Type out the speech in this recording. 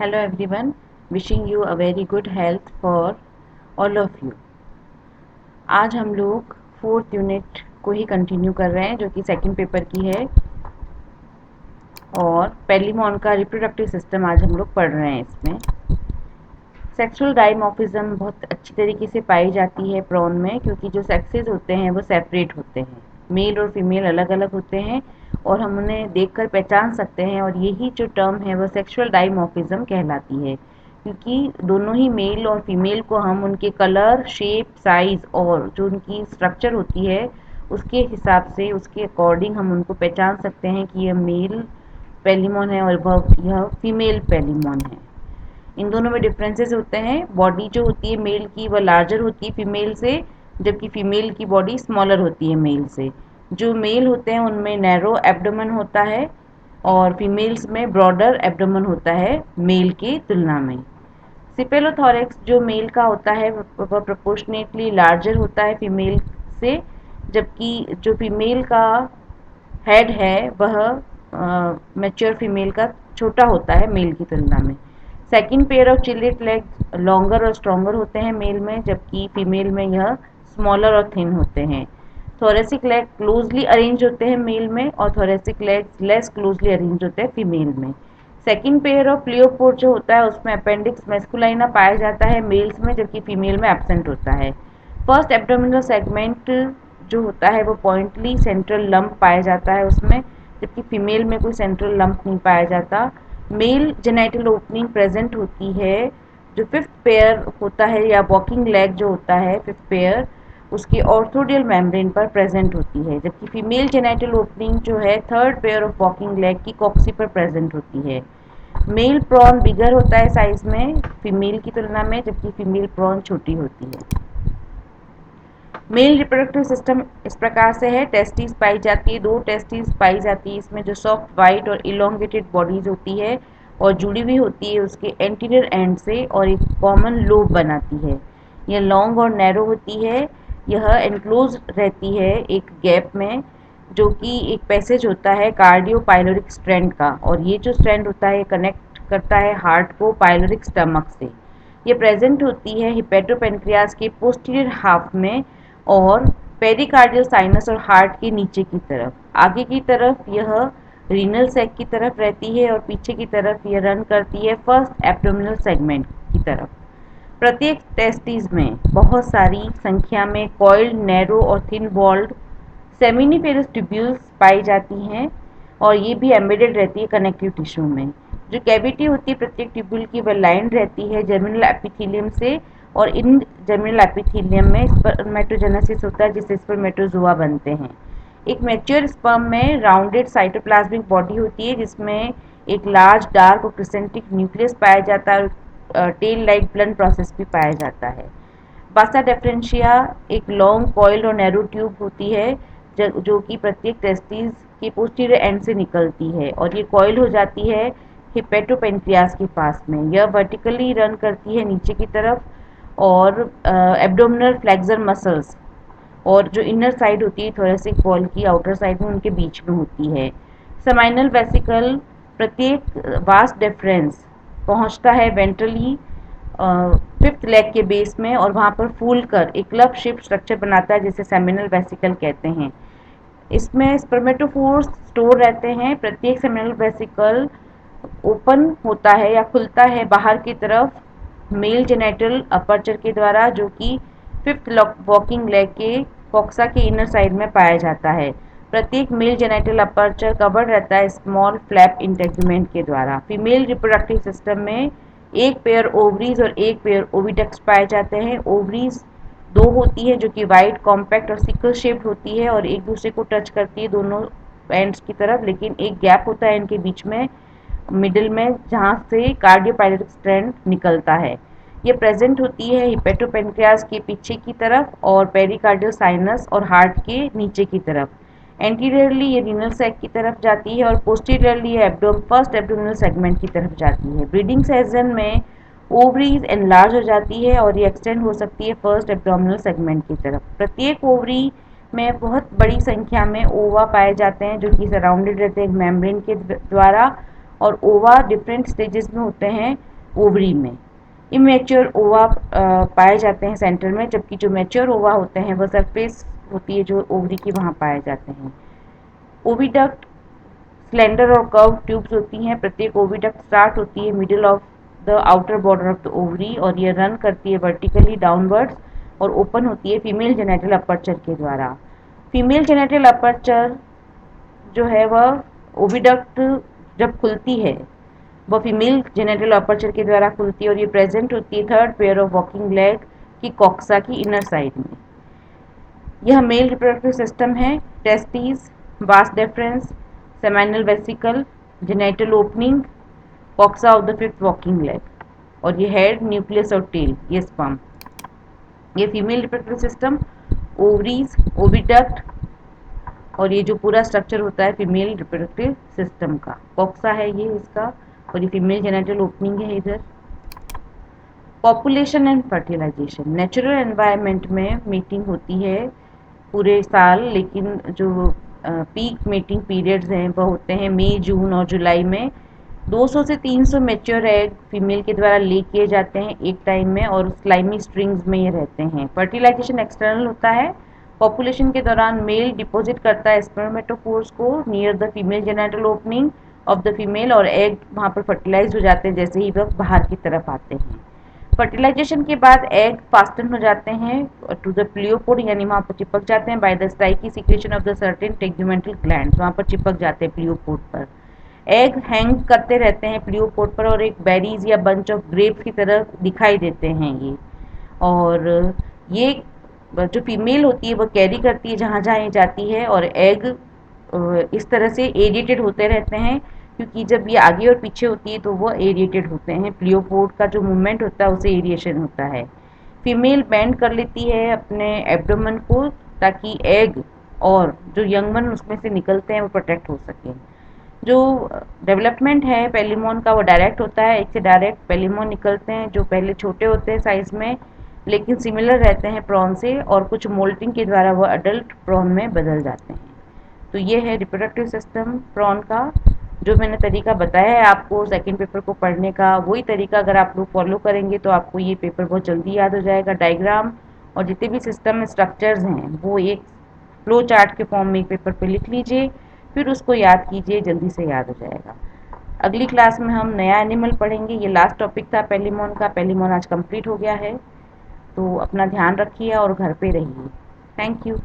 Hello everyone, wishing you a very good health for all of you. आज हम लोग fourth unit को ही continue कर रहे हैं जो कि सेकंड पेपर की है और पेलिमॉन का रिप्रोडक्टिव सिस्टम आज हम लोग पढ़ रहे हैं। इसमें सेक्सुअल डाइमॉर्फिज्म बहुत अच्छी तरीके से पाई जाती है प्रॉन में, क्योंकि जो सेक्सेस होते हैं वो सेपरेट होते हैं, मेल और फीमेल अलग अलग होते हैं और हम उन्हें देखकर पहचान सकते हैं। और यही जो टर्म है वो सेक्सुअल डाइमॉर्फिज्म कहलाती है, क्योंकि दोनों ही मेल और फीमेल को हम उनके कलर, शेप, साइज और जो उनकी स्ट्रक्चर होती है उसके हिसाब से, उसके अकॉर्डिंग हम उनको पहचान सकते हैं कि यह मेल पेलिमॉन है और यह फीमेल पेलिमॉन है। इन दोनों में डिफरेंसेस होते हैं। बॉडी जो होती है मेल की वह लार्जर होती है फीमेल से, जबकि फीमेल की बॉडी स्मॉलर होती है मेल से। जो मेल होते हैं उनमें नैरो एब्डोमेन होता है और फीमेल्स में ब्रॉडर एब्डोमेन होता है मेल की तुलना में। सिपेलोथोरेक्स जो मेल का होता है वह प्रोपोर्शनेटली लार्जर होता है फीमेल से, जबकि जो फीमेल का हेड है वह मैच्योर फीमेल का छोटा होता है मेल की तुलना में। Second pair of chelate leg longer और स्ट्रॉन्गर होते हैं मेल में, जबकि फीमेल में यह स्मॉलर और थिन होते हैं। थोरेसिक लेग क्लोजली अरेंज होते हैं मेल में और thoracic leg less closely arrange होते हैं फीमेल में। सेकंड पेयर ऑफ प्लियोपोर जो होता है उसमें अपेंडिक्स मैस्कुलाइना पाया जाता है मेल्स में, जबकि फीमेल में एब्सेंट होता है। फर्स्ट एब्डोमिनल सेगमेंट जो होता है वो पॉइंटली सेंट्रल लंप पाया जाता है उसमें, जबकि फीमेल में कोई सेंट्रल लंप नहीं पाया जाता। मेल जेनाइटल ओपनिंग प्रेजेंट होती है। जो फिफ्थ पेयर होता है या वॉकिंग लेग जो होता है फिफ्थ पेयर, उसकी ऑर्थोडियल मेम्ब्रेन पर प्रेजेंट होती है, जबकि फीमेल जेनाइटल ओपनिंग जो है third pair of walking leg की कॉक्सी पर प्रेजेंट होती है। मेल प्रॉन बिगर होता है साइज में फीमेल की तुलना में, जबकि फीमेल प्रॉन छोटी होती है। मेल रिप्रोडक्टिव सिस्टम इस प्रकार से है। टेस्टिस पाई जाती है, दो टेस्टिस पाई जाती है इसमें, जो सॉफ्ट वाइट और इलोंगेटेड बॉडीज होती है और जुड़ी हुई होती है उसके एंटीरियर एंड से और एक कॉमन लोब बनाती है। यह लॉन्ग और नैरो होती है। यह एनक्लोज रहती है एक गैप में, जो कि एक पैसेज होता है कार्डियो पाइलोरिक स्ट्रैंड का, और ये जो स्ट्रैंड होता है कनेक्ट करता है हार्ट को पाइलोरिक स्टमक से। ये प्रेजेंट होती है हिपेटोपेनक्रियाज के पोस्टीरियर हाफ में और पेरिकार्डियल साइनस और हार्ट के नीचे की तरफ। आगे की तरफ यह रीनल सैक की तरफ रहती है और पीछे की तरफ यह रन करती है फर्स्ट एब्डोमिनल सेगमेंट की तरफ। प्रत्येक टेस्टिस में बहुत सारी संख्या में कॉइल्ड, नैरो और थिन वॉल्ड सेमिनिफेरस ट्यूब्यूल्स पाई जाती हैं और ये भी एम्बेडेड रहती है कनेक्टिव टिश्यू में। जो कैविटी होती है प्रत्येक ट्यूब्यूल की वह लाइन रहती है जर्मिनल एपिथेलियम से, और इन जर्मिनल एपिथेलियम में स्पर्मेटोजेनेसिस होता है जिससे स्पर्मेटोजोआ बनते हैं। एक मैच्योर स्पर्म में राउंडेड साइटोप्लाज्मिक बॉडी होती है जिसमें एक लार्ज डार्क और क्रिसेंटिक न्यूक्लियस पाया जाता है और टेल लाइक ब्लड प्रोसेस भी पाया जाता है। बासा डिफरेंशिया एक लॉन्ग कॉइल्ड और नैरो ट्यूब होती है जो कि प्रत्येक टेस्टिस के पोस्टीरियर एंड से निकलती है और ये कॉइल हो जाती है हिपेटोपेनक्रियाज के पास में। यह वर्टिकली रन करती है नीचे की तरफ और एब्डोमिनल फ्लेक्सर मसल्स और जो इनर साइड होती है थोरेसिक वॉल की आउटर साइड में उनके बीच में होती है। सेमाइनल वेसिकल प्रत्येक वास्ट डिफरेंस पहुंचता है वेंट्रली फिफ्थ लेग के बेस में और वहाँ पर फूल कर एक क्लब शेप स्ट्रक्चर बनाता है जिसे सेमिनल वेसिकल कहते हैं। इसमें स्पर्मेटोफोर्स स्टोर रहते हैं। प्रत्येक सेमिनल वेसिकल ओपन होता है या खुलता है बाहर की तरफ मेल जेनेटल अपर्चर के द्वारा, जो कि फिफ्थ वॉकिंग लेग के कोक्सा के इनर साइड में पाया जाता है। प्रत्येक मेल जेनेटल अपर्चर कवर्ड रहता है स्मॉल फ्लैप इंटेगुमेंट के द्वारा। फीमेल रिप्रोडक्टिव सिस्टम में एक पेयर ओवरीज और एक पेयर ओविडक्ट्स पाए जाते हैं। ओवरीज दो होती है जो कि वाइड, कॉम्पैक्ट और सिकल शेप्ड होती है और एक दूसरे को टच करती है दोनों एंड्स की तरफ, लेकिन एक गैप होता है इनके बीच में मिडिल में जहाँ से कार्डियोपाइलेटिक स्ट्रैंड निकलता है। ये प्रेजेंट होती है हिपेटोपेनक्रियाज के पीछे की तरफ और पेरिकार्डियल साइनस और हार्ट के नीचे की तरफ। एंटीरियरली ये रीनल सैक की तरफ जाती है और पोस्टीरियरली ये फर्स्ट एब्डोमिनल सेगमेंट की तरफ जाती है। ब्रीडिंग सीजन में ओवरीज एनलार्ज हो जाती है और ये एक्सटेंड हो सकती है फर्स्ट एब्डोमिनल सेगमेंट की तरफ। प्रत्येक ओवरी में बहुत बड़ी संख्या में ओवा पाए जाते हैं जो कि सराउंडेड रहते हैं मेम्ब्रेन के द्वारा और ओवा डिफरेंट स्टेजेस में होते हैं ओवरी में। इमेच्योर ओवा पाए जाते हैं सेंटर में, जबकि जो मैच्योर ओवा होते हैं वो सरफेस होती है जो ओवरी की वहाँ पाए जाते हैं। ओविडक्ट स्लेंडर और कर्व ट्यूब्स होती हैं। प्रत्येक ओविडक्ट स्टार्ट होती है middle of the outer border of the ovary और ये रन करती है वर्टिकली डाउनवर्ड्स और ओपन होती है फीमेल जेनेटल अपर्चर के द्वारा। फीमेल जेनेटल अपर्चर जो है वह ओविडक्ट जब खुलती है वह फीमेल जेनेटल अपर्चर के द्वारा खुलती है और ये प्रेजेंट होती है third pair of walking leg की कॉक्सा की इनर साइड में। यह मेल रिप्रोडक्टिव सिस्टम है। Testis, vas deferens, seminal vesicle, genital opening, coxa of the fifth walking leg और ये हेड, न्यूक्लियस और टेल, ये स्पर्म। ये female reproductive system, ovaries, oviduct और ये जो पूरा स्ट्रक्चर होता है फीमेल रिप्रोडक्टिव सिस्टम का, कॉक्सा है ये इसका और ये फीमेल जेनेटल ओपनिंग है इधर। Population and fertilization, natural environment में मीटिंग होती है पूरे साल, लेकिन जो पीक मीटिंग पीरियड्स हैं वह होते हैं मई, जून और जुलाई में। 200 से 300 मेच्योर एग फीमेल के द्वारा ले किए जाते हैं एक टाइम में और स्लाइमी स्ट्रिंग्स में ये रहते हैं। फर्टिलाइजेशन एक्सटर्नल होता है। पॉपुलेशन के दौरान मेल डिपॉजिट करता है स्पर्मेटोफोर्स को near the female genital opening of the female और एग वहाँ पर फर्टिलाइज हो जाते हैं जैसे ही वह बाहर की तरफ आते हैं। फर्टिलाइजेशन के बाद एग फास्टन हो जाते हैं टू द प्लियोपोड, यानी वहाँ पर चिपक जाते हैं by the sticky secretion of the certain tegumental glands, वहाँ पर चिपक जाते हैं प्लियोपोड पर। एग हैंग करते रहते हैं प्लियोपोड पर और एक बेरीज या बंच ऑफ ग्रेप्स की तरह दिखाई देते हैं ये। और ये जो फीमेल होती है वो कैरी करती है जहाँ जहाँ ये जाती है और एग इस तरह से एरिएटेड होते रहते हैं, क्योंकि जब ये आगे और पीछे होती है तो वो एरिएटेड होते हैं। प्लियोपोड का जो मूवमेंट होता है उसे एरिएशन होता है। फीमेल बैंड कर लेती है अपने एब्डोमेन को ताकि एग और जो यंग वन उसमें से निकलते हैं वो प्रोटेक्ट हो सकें। जो डेवलपमेंट है पेलिमोन का वो डायरेक्ट होता है, एक से डायरेक्ट पेलिमोन निकलते हैं जो पहले छोटे होते हैं साइज में लेकिन सिमिलर रहते हैं प्रॉन से, और कुछ मोल्टिंग के द्वारा वो अडल्ट प्रॉन में बदल जाते हैं। तो ये है रिप्रोडक्टिव सिस्टम प्रॉन का। जो मैंने तरीका बताया है आपको सेकंड पेपर को पढ़ने का, वही तरीका अगर आप लोग फॉलो करेंगे तो आपको ये पेपर बहुत जल्दी याद हो जाएगा। डायग्राम और जितने भी सिस्टम में स्ट्रक्चर्स हैं वो एक फ्लो चार्ट के फॉर्म में एक पेपर पे लिख लीजिए, फिर उसको याद कीजिए, जल्दी से याद हो जाएगा। अगली क्लास में हम नया एनिमल पढ़ेंगे। ये लास्ट टॉपिक था पेलिमोन का। पेलिमोन आज कंप्लीट हो गया है। तो अपना ध्यान रखिए और घर पे रहिए। Thank you.